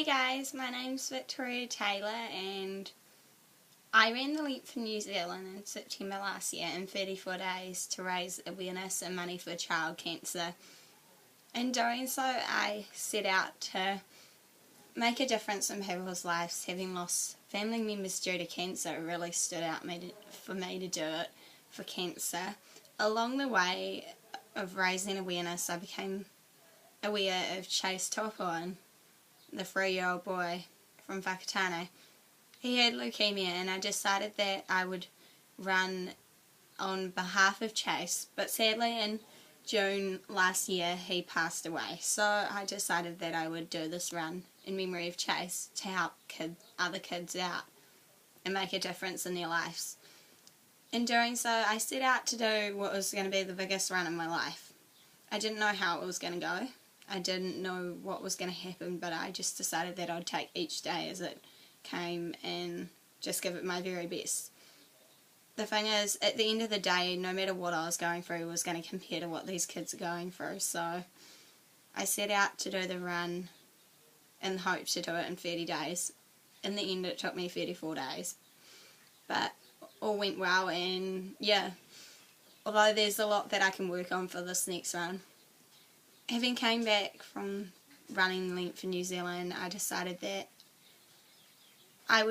Hey guys, my name's Victoria Taylor and I ran the Length for New Zealand in September last year in 34 days to raise awareness and money for child cancer. In doing so, I set out to make a difference in people's lives. Having lost family members due to cancer, it really stood out for me to do it for cancer. Along the way of raising awareness, I became aware of Chase Topoan, the 3-year-old boy from Whakatane. He had leukemia and I decided that I would run on behalf of Chase, but sadly in June last year he passed away, so I decided that I would do this run in memory of Chase to help other kids out and make a difference in their lives. In doing so, I set out to do what was going to be the biggest run in my life. I didn't know how it was going to go. I didn't know what was going to happen, but I just decided that I'd take each day as it came and just give it my very best. The thing is, at the end of the day, no matter what I was going through was going to compare to what these kids are going through, so I set out to do the run in the hope to do it in 30 days. In the end, it took me 34 days, but all went well, and yeah, although there's a lot that I can work on for this next run. Having came back from running Length for New Zealand, I decided that I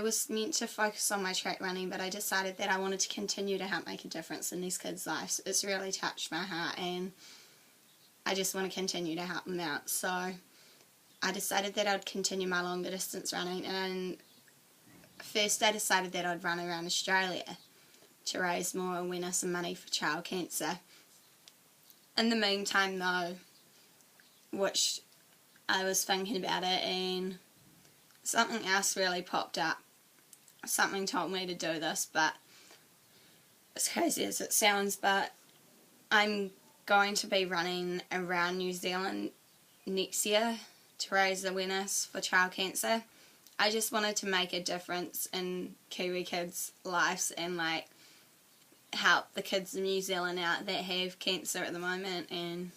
was meant to focus on my track running, but I decided that I wanted to continue to help make a difference in these kids' lives. It's really touched my heart and I just want to continue to help them out. So I decided that I'd continue my longer distance running, and first I decided that I'd run around Australia to raise more awareness and money for child cancer. In the meantime though, which I was thinking about it, and something else really popped up. Something told me to do this, but as crazy as it sounds, but I'm going to be running around New Zealand next year to raise awareness for child cancer. I just wanted to make a difference in Kiwi kids' lives and help the kids in New Zealand out that have cancer at the moment, and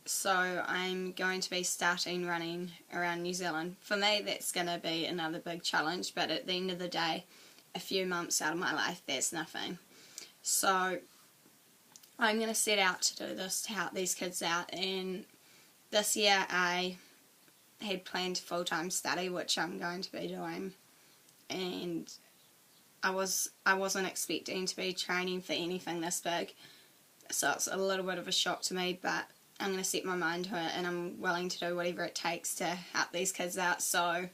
so I'm going to be starting running around New Zealand. For me, that's going to be another big challenge, but at the end of the day, a few months out of my life, that's nothing. So I'm going to set out to do this to help these kids out, and this year I had planned full-time study, which I'm going to be doing, and I wasn't expecting to be training for anything this big, so it's a little bit of a shock to me, but I'm going to set my mind to it and I'm willing to do whatever it takes to help these kids out. So I'm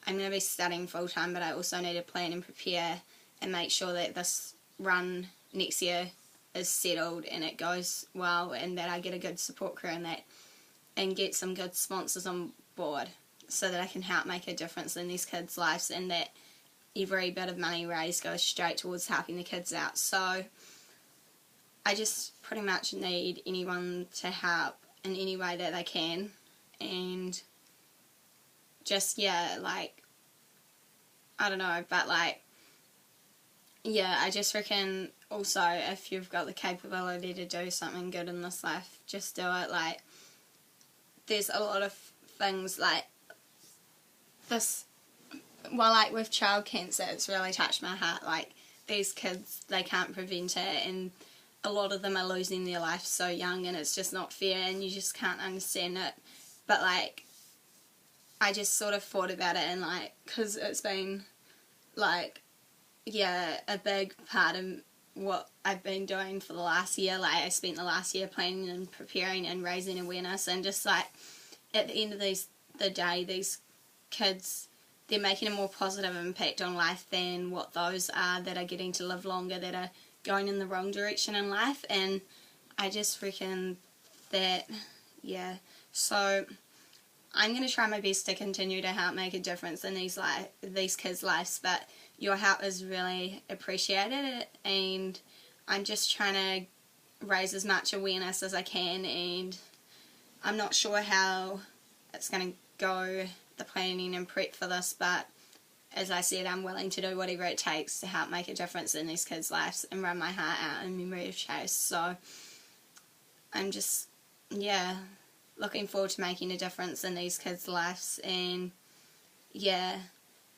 going to be studying full time, but I also need to plan and prepare and make sure that this run next year is settled and it goes well, and that I get a good support crew in that and get some good sponsors on board so that I can help make a difference in these kids' lives, and that every bit of money raised goes straight towards helping the kids out. So I just pretty much need anyone to help in any way that they can, and just, yeah, I don't know, but yeah, I just reckon also if you've got the capability to do something good in this life, just do it. There's a lot of things this, well, with child cancer, it's really touched my heart. These kids, they can't prevent it, and a lot of them are losing their life so young, and it's just not fair, and you just can't understand it. But I just sort of thought about it, and because it's been yeah, a big part of what I've been doing for the last year. I spent the last year planning and preparing and raising awareness, and just at the end of the day, these kids, they're making a more positive impact on life than what those are that are getting to live longer, that are going in the wrong direction in life. And I just reckon that, yeah, so I'm going to try my best to continue to help make a difference in these kids' lives, but your help is really appreciated, and I'm just trying to raise as much awareness as I can, and I'm not sure how it's going to go, the planning and prep for this, but as I said, I'm willing to do whatever it takes to help make a difference in these kids' lives and run my heart out in memory of Chase. So I'm just, yeah, looking forward to making a difference in these kids' lives. And yeah,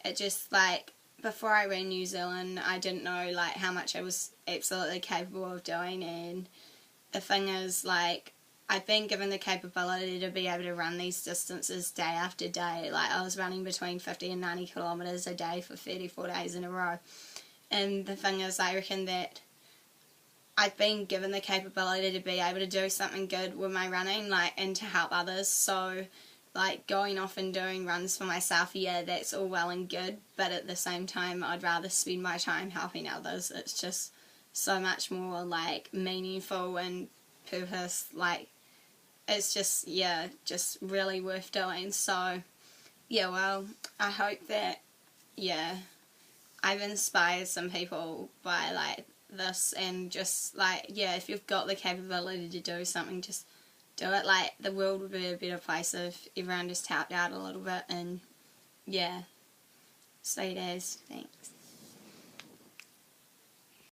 it just, like, before I ran New Zealand, I didn't know, like, how much I was absolutely capable of doing. And the thing is, like, I've been given the capability to be able to run these distances day after day. Like, I was running between 50 and 90 kilometres a day for 34 days in a row. And the thing is, I reckon that I've been given the capability to be able to do something good with my running, like, and to help others. So, like, going off and doing runs for myself, yeah, that's all well and good, but at the same time, I'd rather spend my time helping others. It's just so much more, like, meaningful and purpose, like, it's just, yeah, just really worth doing. So, yeah, well, I hope that, yeah, I've inspired some people by, like, this, and just, like, yeah, if you've got the capability to do something, just do it. Like, the world would be a better place if everyone just helped out a little bit. And yeah, sweet as. Thanks.